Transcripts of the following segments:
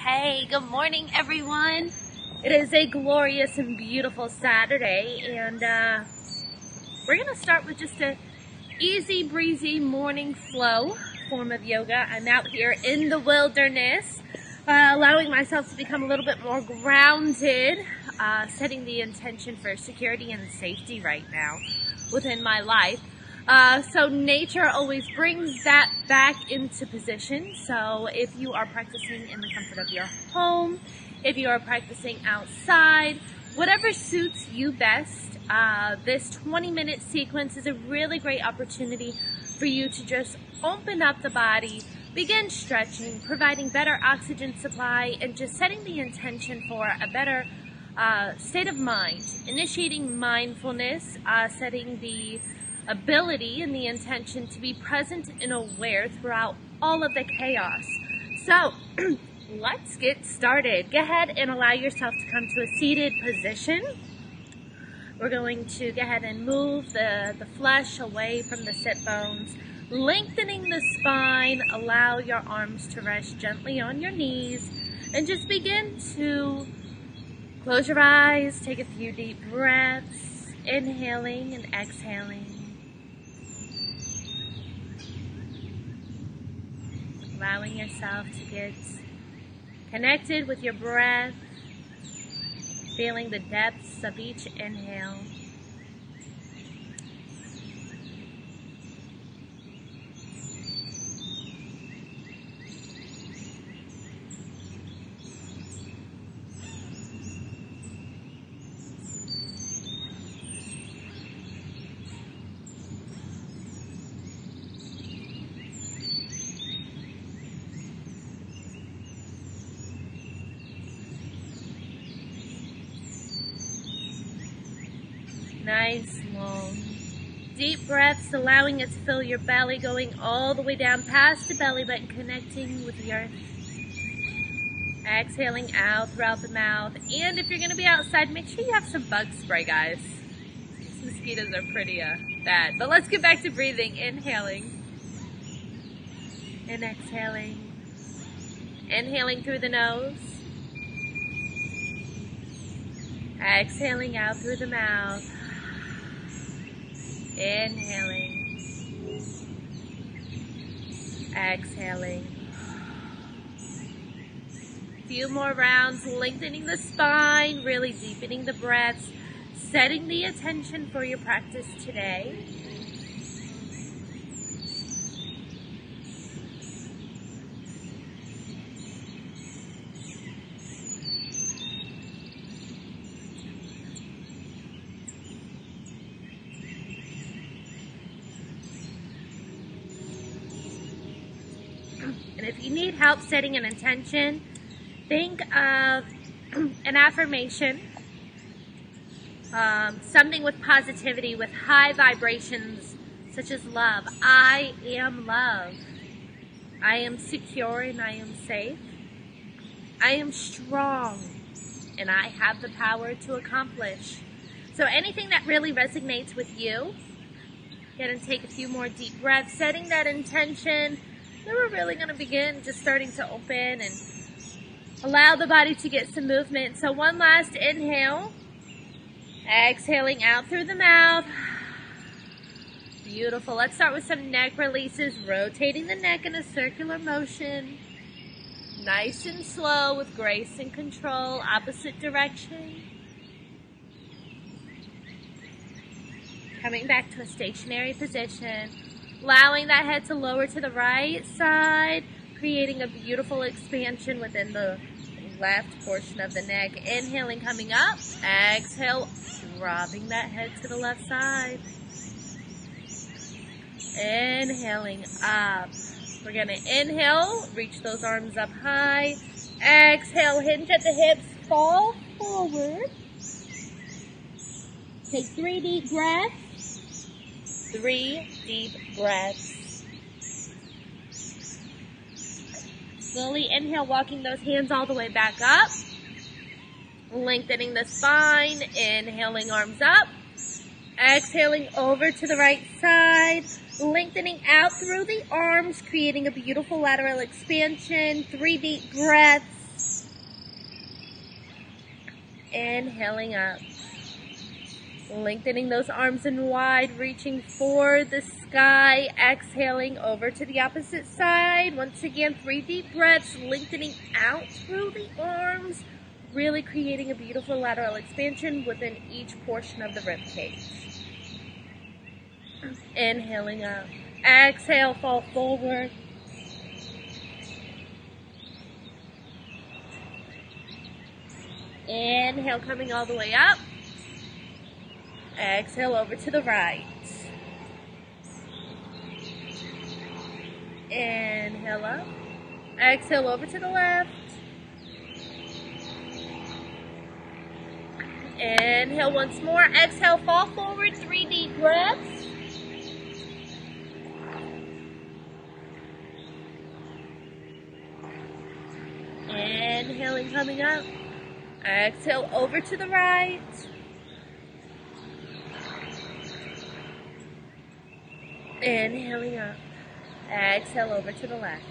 Hey, good morning, everyone. It is a glorious and beautiful Saturday, and we're going to start with just a easy breezy morning flow form of yoga. I'm out here in the wilderness, allowing myself to become a little bit more grounded, setting the intention for security and safety right now within my life. So nature always brings that back into position. So if you are practicing in the comfort of your home, if you are practicing outside, whatever suits you best, this 20-minute sequence is a really great opportunity for you to just open up the body, begin stretching, providing better oxygen supply, and just setting the intention for a better state of mind, initiating mindfulness, setting the ability and the intention to be present and aware throughout all of the chaos. So let's get started. Go ahead and allow yourself to come to a seated position. We're going to go ahead and move the flesh away from the sit bones, lengthening the spine. Allow your arms to rest gently on your knees, and just begin to close your eyes, take a few deep breaths, inhaling and exhaling. Allowing yourself to get connected with your breath, feeling the depths of each inhale. Nice, long, deep breaths, allowing it to fill your belly, going all the way down past the belly button, connecting with the earth. Exhaling out throughout the mouth. And if you're going to be outside, make sure you have some bug spray, guys. These mosquitoes are pretty bad. But let's get back to breathing. Inhaling and exhaling. Inhaling through the nose. Exhaling out through the mouth. Inhaling, exhaling. Few more rounds, lengthening the spine, really deepening the breaths, setting the intention for your practice today. And if you need help setting an intention, think of an affirmation, something with positivity, with high vibrations, such as love. I am love. I am secure and I am safe. I am strong and I have the power to accomplish. So anything that really resonates with you, get and take a few more deep breaths, setting that intention. Then we're really going to begin just starting to open and allow the body to get some movement. So one last inhale. Exhaling out through the mouth. Beautiful. Let's start with some neck releases. Rotating the neck in a circular motion. Nice and slow with grace and control. Opposite direction. Coming back to a stationary position. Allowing that head to lower to the right side, creating a beautiful expansion within the left portion of the neck. Inhaling, coming up. Exhale, dropping that head to the left side. Inhaling up. We're going to inhale, reach those arms up high. Exhale, hinge at the hips, fall forward. Take 3 deep breaths. 3 deep breaths. Slowly inhale, walking those hands all the way back up. Lengthening the spine. Inhaling, arms up. Exhaling over to the right side. Lengthening out through the arms, creating a beautiful lateral expansion. 3 deep breaths. Inhaling up. Lengthening those arms and wide, reaching for the sky. Exhaling over to the opposite side. Once again, 3 deep breaths, lengthening out through the arms, really creating a beautiful lateral expansion within each portion of the rib cage. Inhaling up. Exhale, fall forward. Inhale, coming all the way up. Exhale over to the right. Inhale up. Exhale over to the left. Inhale once more. Exhale, fall forward. 3 deep breaths. Inhaling, coming up. Exhale over to the right. Inhaling up. Exhale over to the left.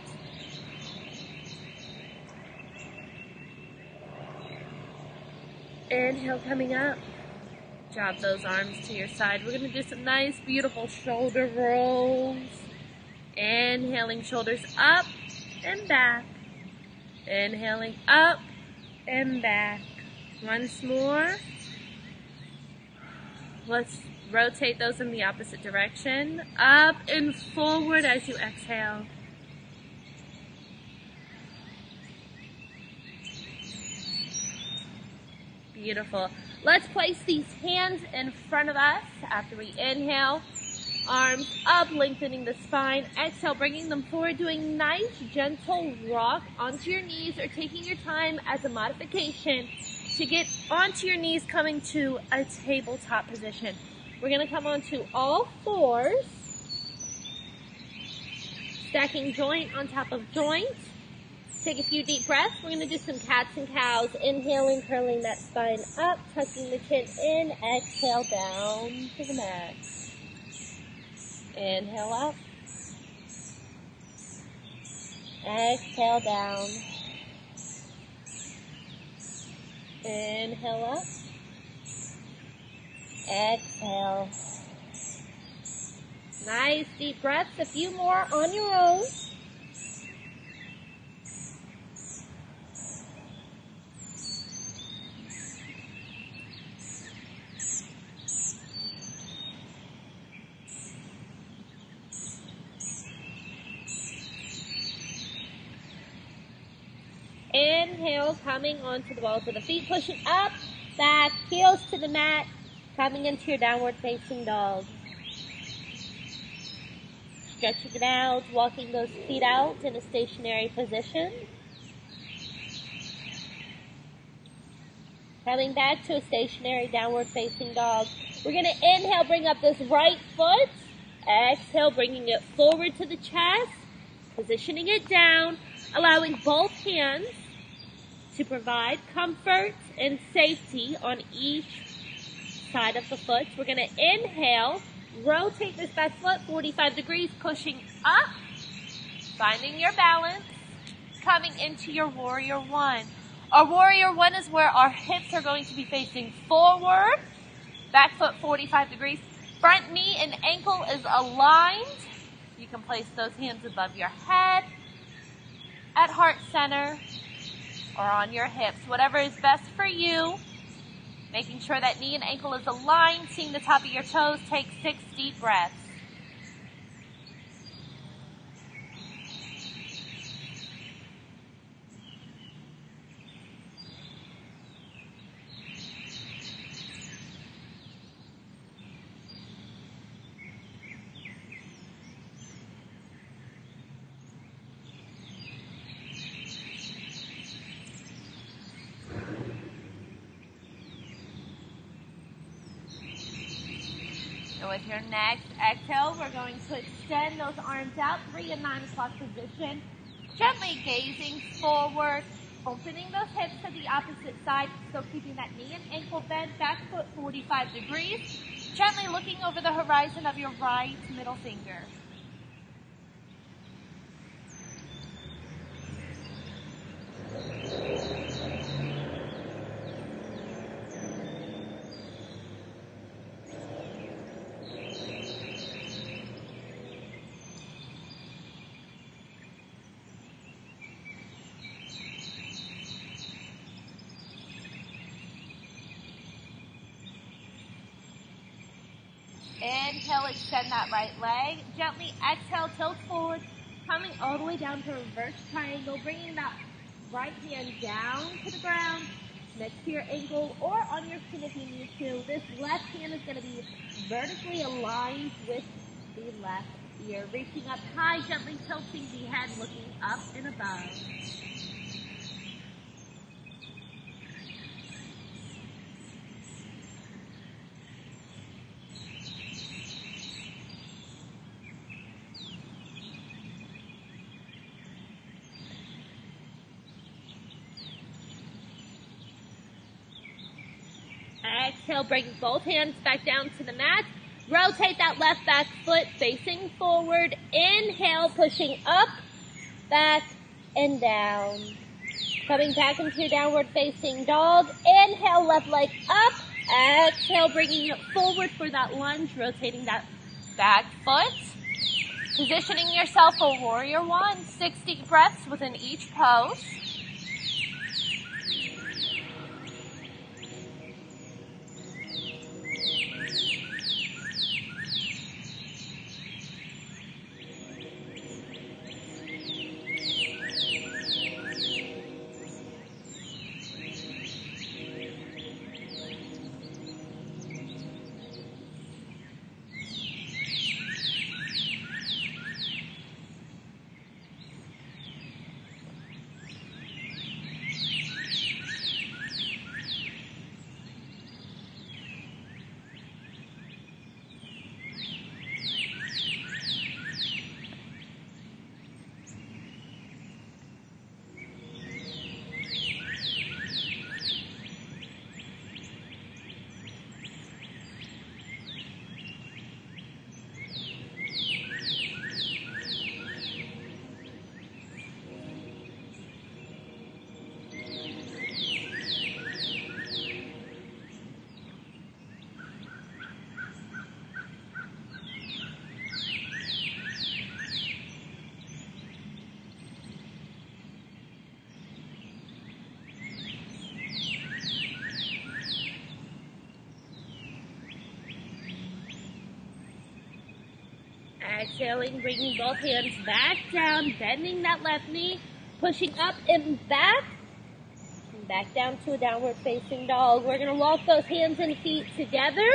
Inhale, coming up. Drop those arms to your side. We're going to do some nice, beautiful shoulder rolls. Inhaling, shoulders up and back. Inhaling up and back. Once more. Let's rotate those in the opposite direction. Up and forward as you exhale. Beautiful. Let's place these hands in front of us after we inhale. Arms up, lengthening the spine. Exhale, bringing them forward, doing nice, gentle rock onto your knees, or taking your time as a modification to get onto your knees, coming to a tabletop position. We're going to come onto all fours, stacking joint on top of joint. Take a few deep breaths. We're going to do some cats and cows. Inhaling, curling that spine up, tucking the chin in. Exhale, down to the mat. Inhale up. Exhale, down. Inhale up. Exhale. Nice deep breaths. A few more on your own. Inhale, coming onto the balls of the feet, pushing up, back, heels to the mat, coming into your downward facing dog. Stretching it out, walking those feet out in a stationary position. Coming back to a stationary downward facing dog. We're going to inhale, bring up this right foot. Exhale, bringing it forward to the chest, positioning it down, allowing both hands to provide comfort and safety on each side of the foot. We're going to inhale, rotate this back foot 45 degrees, pushing up, finding your balance, coming into your warrior one. Our warrior one is where our hips are going to be facing forward, back foot 45 degrees, front knee and ankle is aligned. You can place those hands above your head, at heart center, or on your hips, whatever is best for you. Making sure that knee and ankle is aligned, seeing the top of your toes. Take 6 deep breaths. And with your next exhale, we're going to extend those arms out, 3 and 9 o'clock position. Gently gazing forward, opening those hips to the opposite side, still keeping that knee and ankle bent, back foot 45 degrees. Gently looking over the horizon of your right middle finger. Inhale, extend that right leg. Gently exhale, tilt forward, coming all the way down to reverse triangle, bringing that right hand down to the ground, next to your ankle or on your chin if you need to. This left hand is going to be vertically aligned with the left ear. Reaching up high, gently tilting the head, looking up and above. Exhale, bring both hands back down to the mat. Rotate that left back foot facing forward. Inhale, pushing up, back, and down. Coming back into your downward facing dog. Inhale, left leg up. Exhale, bringing it forward for that lunge, rotating that back foot. Positioning yourself for Warrior One. 6 deep breaths within each pose. Exhaling, bringing both hands back down, bending that left knee, pushing up and back down to a downward facing dog. We're going to walk those hands and feet together,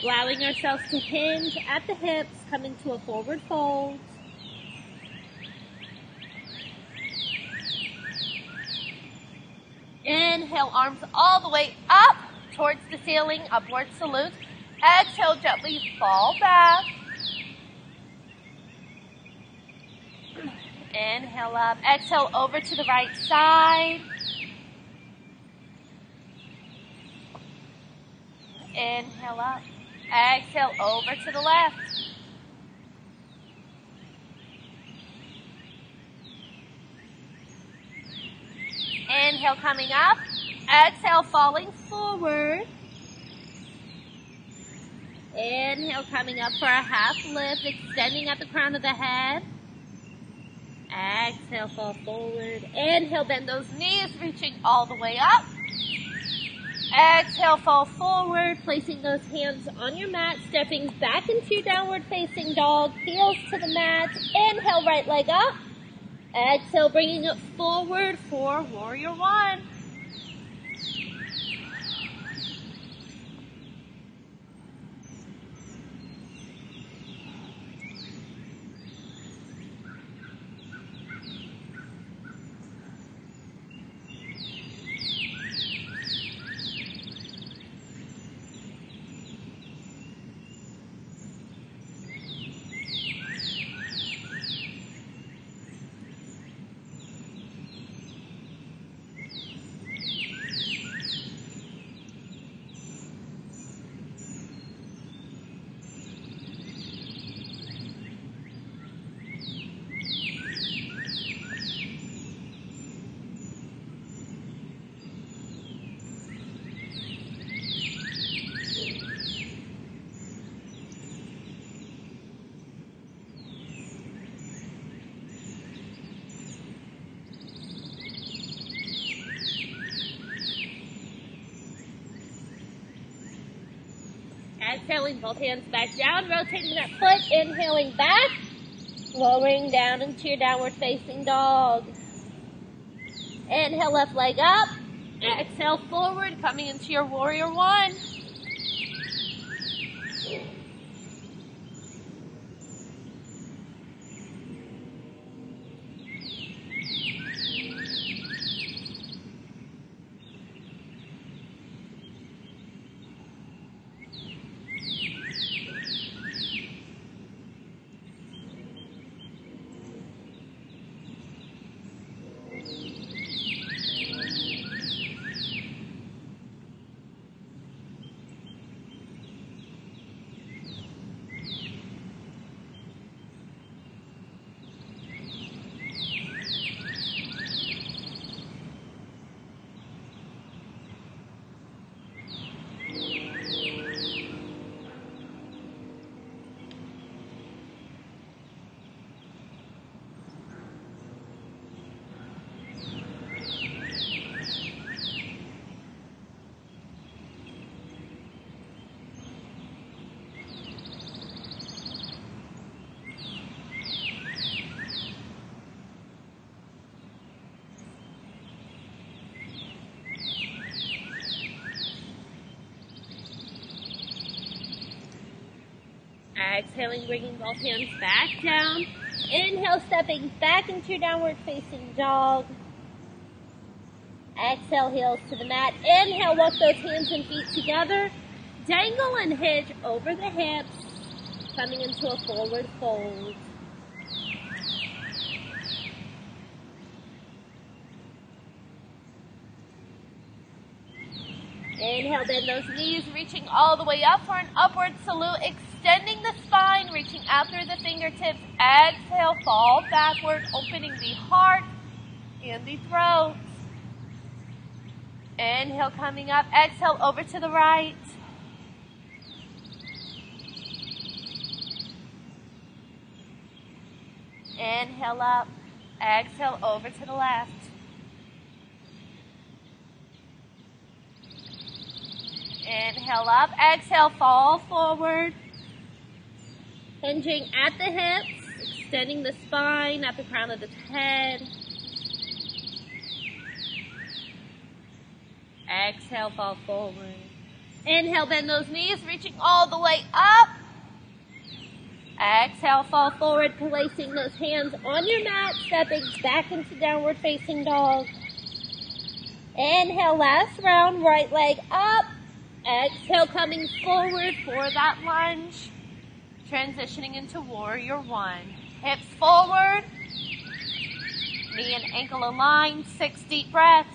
allowing ourselves to hinge at the hips, coming to a forward fold. Inhale, arms all the way up towards the ceiling, upward salute. Exhale, gently fall back. Inhale up. Exhale over to the right side. Inhale up. Exhale over to the left. Inhale coming up. Exhale falling forward. Inhale coming up for a half lift, extending at the crown of the head. Exhale, fall forward. Inhale, bend those knees, reaching all the way up. Exhale, fall forward, placing those hands on your mat, stepping back into your downward facing dog, heels to the mat. Inhale, right leg up. Exhale, bringing it forward for Warrior One. Exhaling both hands back down, rotating that foot, inhaling back, lowering down into your downward facing dog. Inhale, left leg up. Exhale, forward, coming into your warrior one. Exhaling, bringing both hands back down. Inhale, stepping back into your downward facing dog. Exhale, heels to the mat. Inhale, walk those hands and feet together. Dangle and hinge over the hips, coming into a forward fold. Inhale, bend those knees, reaching all the way up for an upward salute, extending the spine, reaching out through the fingertips. Exhale, fall backward, opening the heart and the throat. Inhale, coming up. Exhale, over to the right. Inhale up. Exhale, over to the left. Inhale up. Exhale, fall forward. Hinging at the hips, extending the spine at the crown of the head. Exhale, fall forward. Inhale, bend those knees, reaching all the way up. Exhale, fall forward, placing those hands on your mat, stepping back into downward facing dog. Inhale, last round, right leg up. Exhale, coming forward for that lunge. Transitioning into warrior one. Hips forward. Knee and ankle aligned. 6 deep breaths.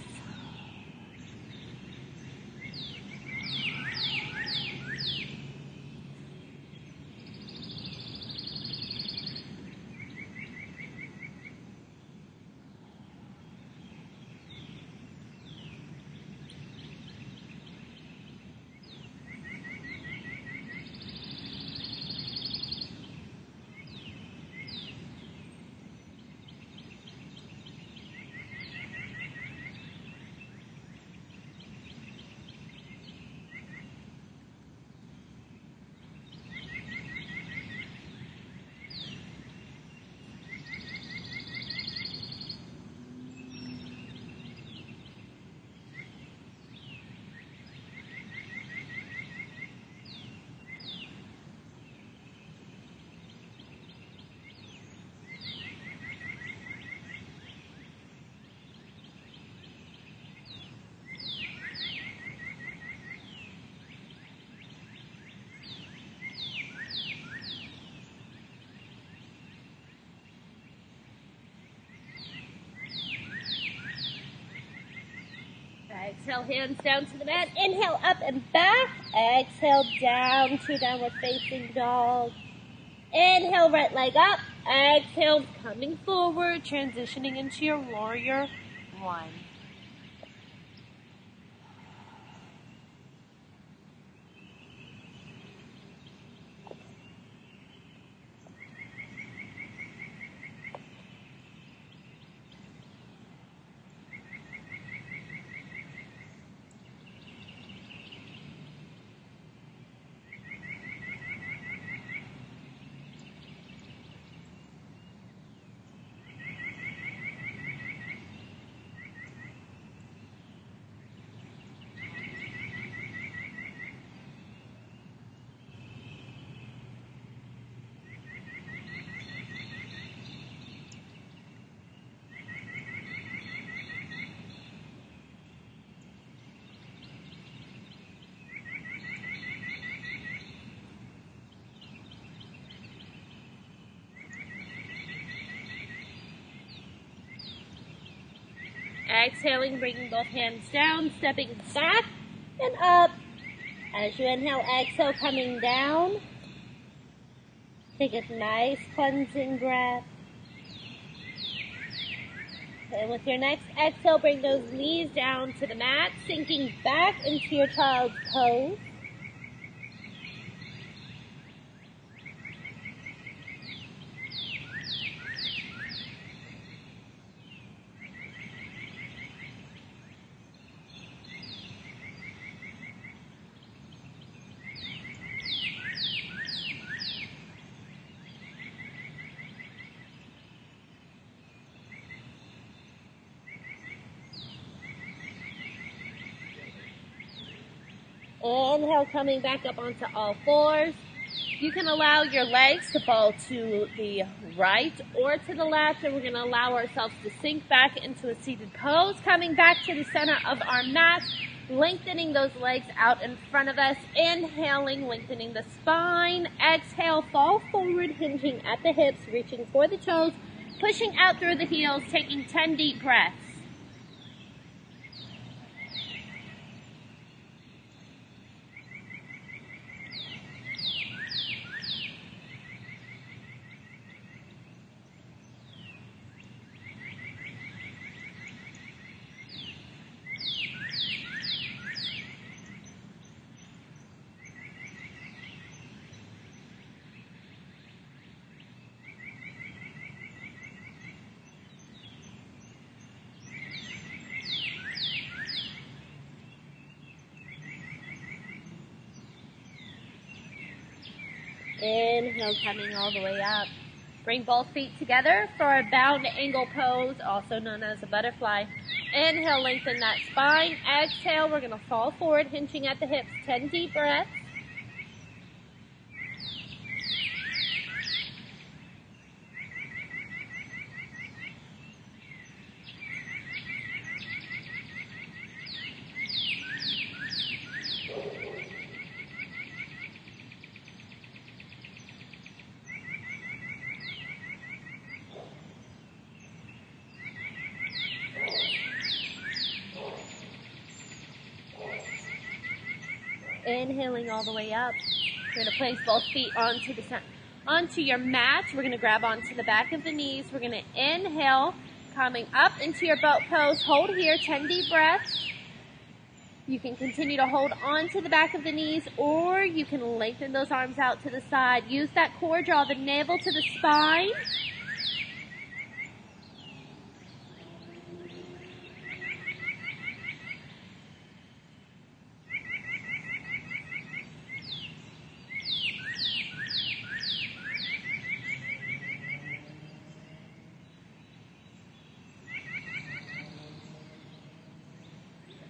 Exhale, hands down to the mat. Inhale, up and back. Exhale, down to downward facing dog. Inhale, right leg up. Exhale, coming forward, transitioning into your warrior one. Exhaling, bringing both hands down, stepping back and up. As you inhale, exhale, coming down. Take a nice cleansing breath. And with your next exhale, bring those knees down to the mat, sinking back into your child's pose. Inhale, coming back up onto all fours. You can allow your legs to fall to the right or to the left, and we're going to allow ourselves to sink back into a seated pose, coming back to the center of our mat, lengthening those legs out in front of us. Inhaling, lengthening the spine. Exhale, fall forward, hinging at the hips, reaching for the toes, pushing out through the heels, taking 10 deep breaths. Inhale, coming all the way up. Bring both feet together for a bound angle pose, also known as a butterfly. Inhale, lengthen that spine. Exhale, we're going to fall forward, hinging at the hips. 10 deep breaths. Inhaling all the way up. We're going to place both feet onto your mat. We're going to grab onto the back of the knees. We're going to inhale, coming up into your boat pose. Hold here, 10 deep breaths. You can continue to hold on to the back of the knees, or you can lengthen those arms out to the side. Use that core, draw the navel to the spine.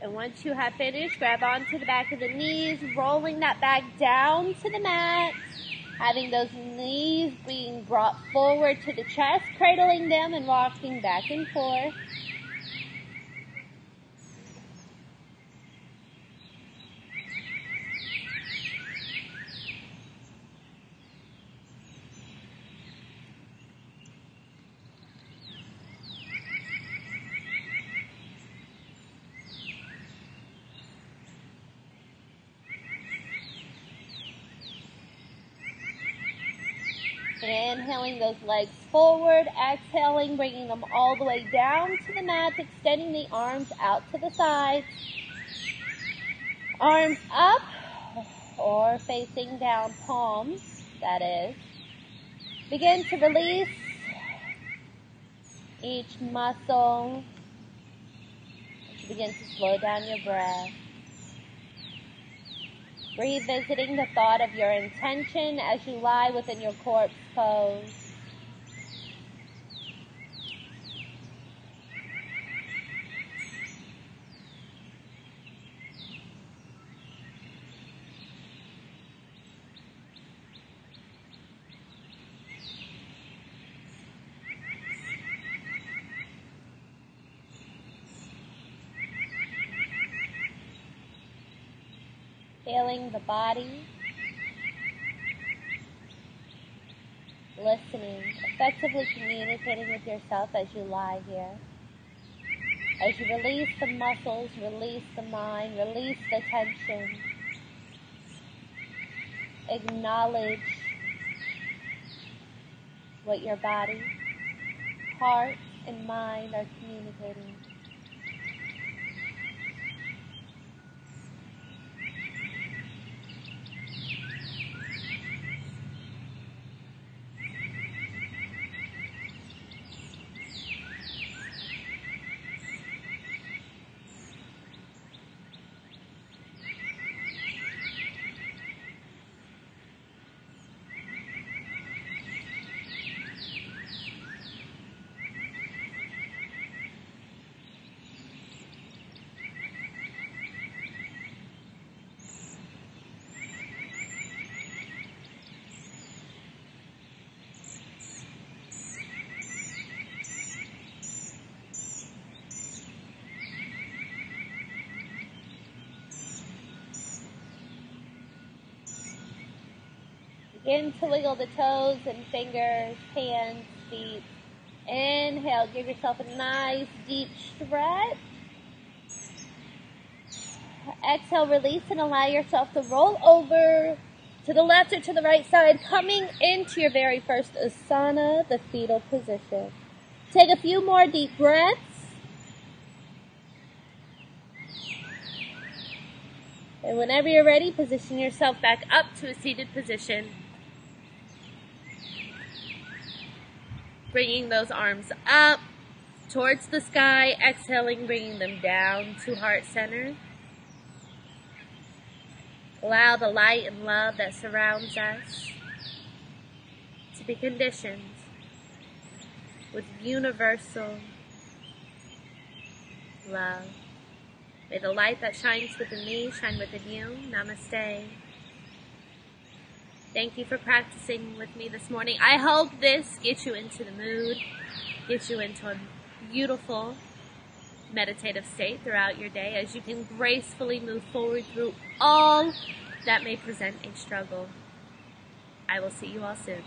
And once you have finished, grab onto the back of the knees, rolling that back down to the mat, having those knees being brought forward to the chest, cradling them and rocking back and forth. Inhaling those legs forward, exhaling, bringing them all the way down to the mat, extending the arms out to the sides. Arms up or facing down, palms, that is. Begin to release each muscle as you begin to slow down your breath. Revisiting the thought of your intention as you lie within your corpse pose. Feeling the body, listening, effectively communicating with yourself as you lie here. As you release the muscles, release the mind, release the tension. Acknowledge what your body, heart, and mind are communicating. Begin to wiggle the toes and fingers, hands, feet. Inhale, give yourself a nice deep stretch. Exhale, release and allow yourself to roll over to the left or to the right side, coming into your very first asana, the fetal position. Take a few more deep breaths. And whenever you're ready, position yourself back up to a seated position. Bringing those arms up towards the sky, exhaling, bringing them down to heart center. Allow the light and love that surrounds us to be conditioned with universal love. May the light that shines within me shine within you. Namaste. Thank you for practicing with me this morning. I hope this gets you into the mood, gets you into a beautiful meditative state throughout your day as you can gracefully move forward through all that may present a struggle. I will see you all soon.